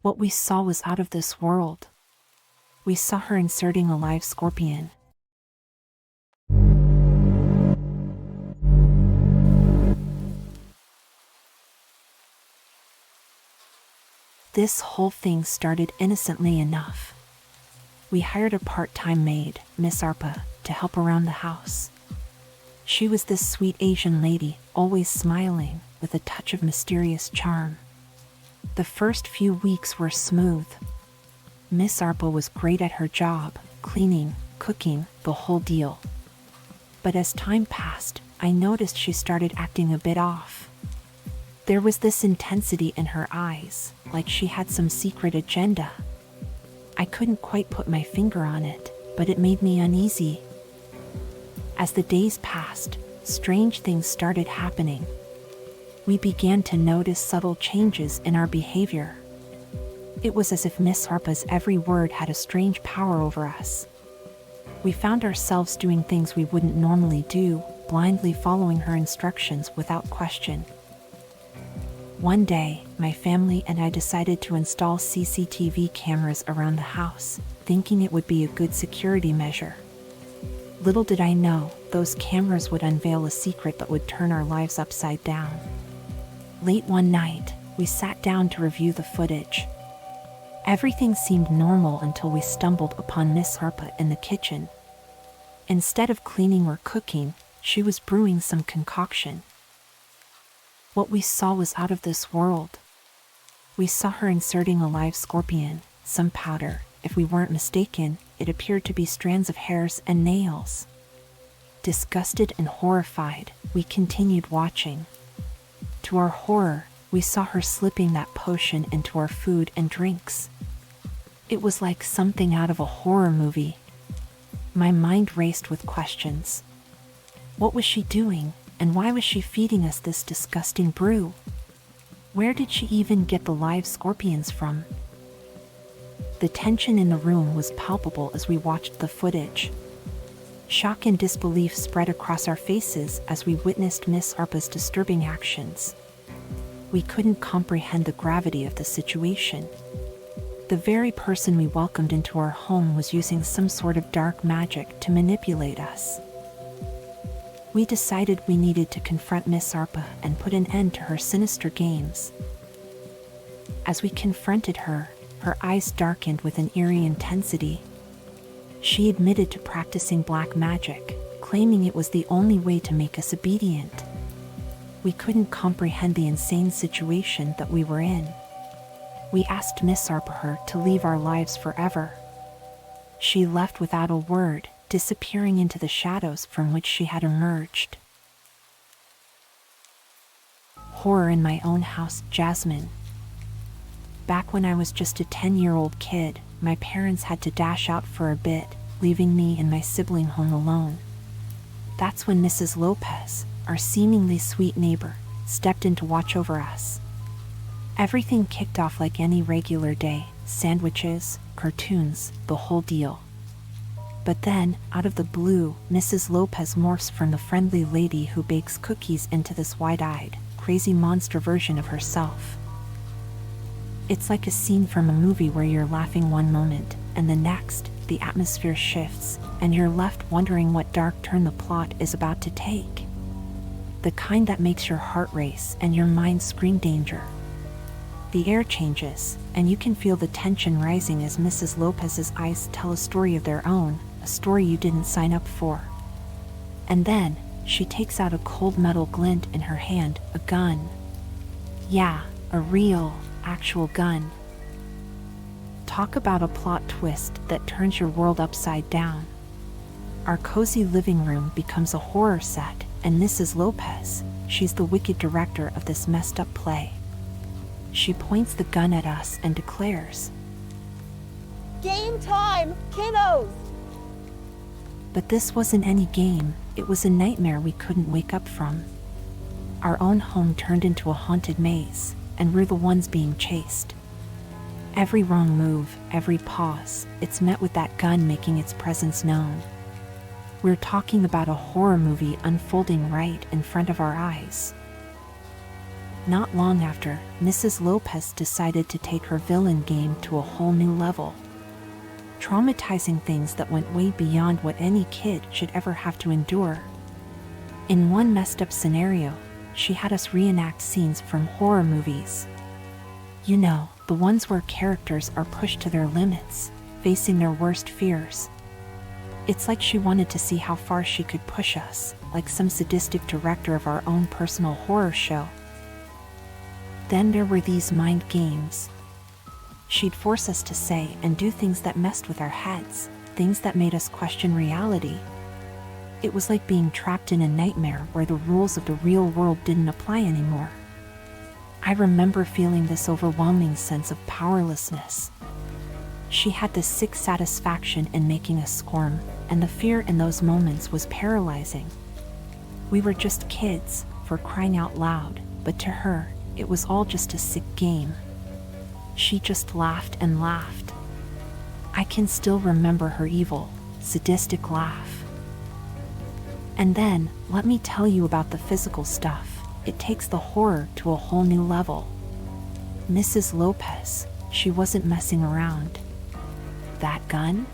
What we saw was out of this world. We saw her inserting a live scorpion. This whole thing started innocently enough. We hired a part-time maid, Miss Arpa, to help around the house. She was this sweet Asian lady, always smiling, with a touch of mysterious charm. The first few weeks were smooth. Miss Arpa was great at her job, cleaning, cooking, the whole deal. But as time passed, I noticed she started acting a bit off. There was this intensity in her eyes, like she had some secret agenda. I couldn't quite put my finger on it, but it made me uneasy. As the days passed, strange things started happening. We began to notice subtle changes in our behavior. It was as if Miss Harpa's every word had a strange power over us. We found ourselves doing things we wouldn't normally do, blindly following her instructions without question. One day, my family and I decided to install CCTV cameras around the house, thinking it would be a good security measure. Little did I know, those cameras would unveil a secret that would turn our lives upside down. Late one night, we sat down to review the footage. Everything seemed normal until we stumbled upon Miss Harpa in the kitchen. Instead of cleaning or cooking, she was brewing some concoction. What we saw was out of this world. We saw her inserting a live scorpion, some powder. If we weren't mistaken, it appeared to be strands of hairs and nails. Disgusted and horrified, we continued watching. To our horror, we saw her slipping that potion into our food and drinks. It was like something out of a horror movie. My mind raced with questions. What was she doing, and why was she feeding us this disgusting brew? Where did she even get the live scorpions from? The tension in the room was palpable as we watched the footage. Shock and disbelief spread across our faces as we witnessed Miss Harpa's disturbing actions. We couldn't comprehend the gravity of the situation. The very person we welcomed into our home was using some sort of dark magic to manipulate us. We decided we needed to confront Miss Harpa and put an end to her sinister games. As we confronted her, her eyes darkened with an eerie intensity. She admitted to practicing black magic, claiming it was the only way to make us obedient. We couldn't comprehend the insane situation that we were in. We asked Miss Harpa to leave our lives forever. She left without a word, disappearing into the shadows from which she had emerged. Horror in my own house, Jasmine. Back when I was just a 10-year-old kid, my parents had to dash out for a bit, leaving me and my sibling home alone. That's when Mrs. Lopez, our seemingly sweet neighbor, stepped in to watch over us. Everything kicked off like any regular day, sandwiches, cartoons, the whole deal. But then, out of the blue, Mrs. Lopez morphs from the friendly lady who bakes cookies into this wide-eyed, crazy monster version of herself. It's like a scene from a movie where you're laughing one moment, and the next, the atmosphere shifts, and you're left wondering what dark turn the plot is about to take. The kind that makes your heart race and your mind scream danger. The air changes, and you can feel the tension rising as Mrs. Lopez's eyes tell a story of their own, a story you didn't sign up for. And then, she takes out a cold metal glint in her hand, a gun. Yeah, a real, actual gun. Talk about a plot twist that turns your world upside down. Our cozy living room becomes a horror set, and Mrs. Lopez, she's the wicked director of this messed up play. She points the gun at us and declares, "Game time, kiddos!" But this wasn't any game, it was a nightmare we couldn't wake up from. Our own home turned into a haunted maze, and we're the ones being chased. Every wrong move, every pause, it's met with that gun making its presence known. We're talking about a horror movie unfolding right in front of our eyes. Not long after, Mrs. Lopez decided to take her villain game to a whole new level, traumatizing things that went way beyond what any kid should ever have to endure. In one messed up scenario, she had us reenact scenes from horror movies. You know, the ones where characters are pushed to their limits, facing their worst fears. It's like she wanted to see how far she could push us, like some sadistic director of our own personal horror show. Then there were these mind games. She'd force us to say and do things that messed with our heads, things that made us question reality. It was like being trapped in a nightmare where the rules of the real world didn't apply anymore. I remember feeling this overwhelming sense of powerlessness. She had this sick satisfaction in making us squirm, and the fear in those moments was paralyzing. We were just kids, for crying out loud, but to her, it was all just a sick game. She just laughed and laughed. I can still remember her evil, sadistic laugh. And then, let me tell you about the physical stuff. It takes the horror to a whole new level. Mrs. Lopez, she wasn't messing around. That gun?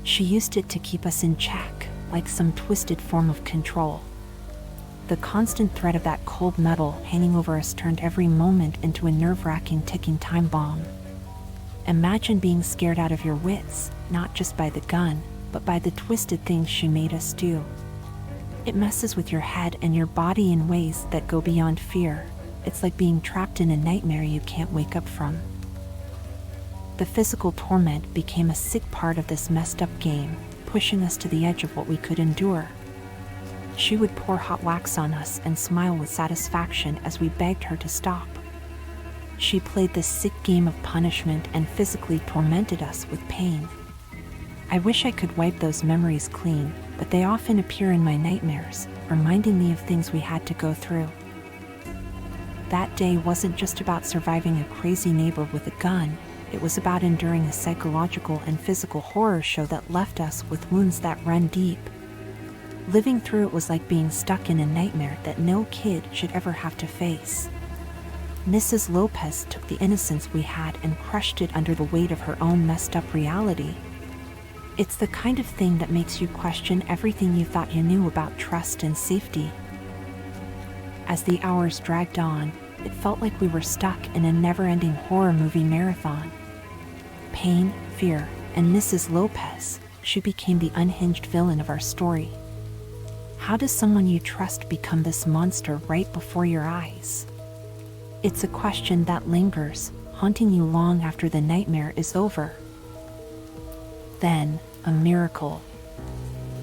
She used it to keep us in check, like some twisted form of control. The constant threat of that cold metal hanging over us turned every moment into a nerve-wracking ticking time bomb. Imagine being scared out of your wits, not just by the gun, but by the twisted things she made us do. It messes with your head and your body in ways that go beyond fear. It's like being trapped in a nightmare you can't wake up from. The physical torment became a sick part of this messed up game, pushing us to the edge of what we could endure. She would pour hot wax on us and smile with satisfaction as we begged her to stop. She played this sick game of punishment and physically tormented us with pain. I wish I could wipe those memories clean, but they often appear in my nightmares, reminding me of things we had to go through. That day wasn't just about surviving a crazy neighbor with a gun, it was about enduring a psychological and physical horror show that left us with wounds that ran deep. Living through it was like being stuck in a nightmare that no kid should ever have to face. Mrs. Lopez took the innocence we had and crushed it under the weight of her own messed up reality. It's the kind of thing that makes you question everything you thought you knew about trust and safety. As the hours dragged on, it felt like we were stuck in a never-ending horror movie marathon. Pain, fear, and Mrs. Lopez, she became the unhinged villain of our story. How does someone you trust become this monster right before your eyes? It's a question that lingers, haunting you long after the nightmare is over. Then, a miracle.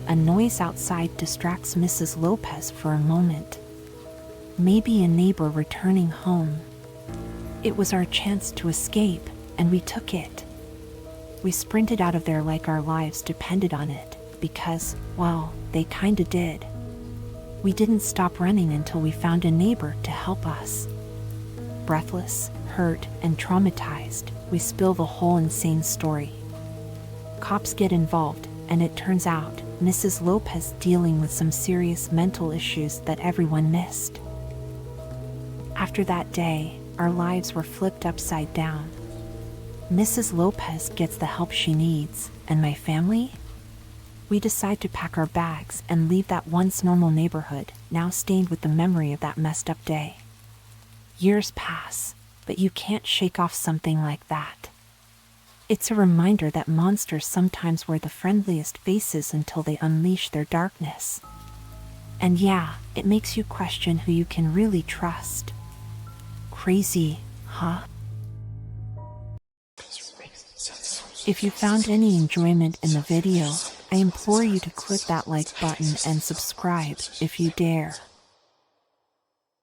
A noise outside distracts Mrs. Lopez for a moment. Maybe a neighbor returning home. It was our chance to escape, and we took it. We sprinted out of there like our lives depended on it, because, well, they kinda did. We didn't stop running until we found a neighbor to help us. Breathless, hurt, and traumatized, we spill the whole insane story. Cops get involved, and it turns out, Mrs. Lopez dealing with some serious mental issues that everyone missed. After that day, our lives were flipped upside down. Mrs. Lopez gets the help she needs, and my family? We decide to pack our bags and leave that once normal neighborhood, now stained with the memory of that messed up day. Years pass, but you can't shake off something like that. It's a reminder that monsters sometimes wear the friendliest faces until they unleash their darkness. And yeah, it makes you question who you can really trust. Crazy, huh? If you found any enjoyment in the video, I implore you to click that like button and subscribe if you dare.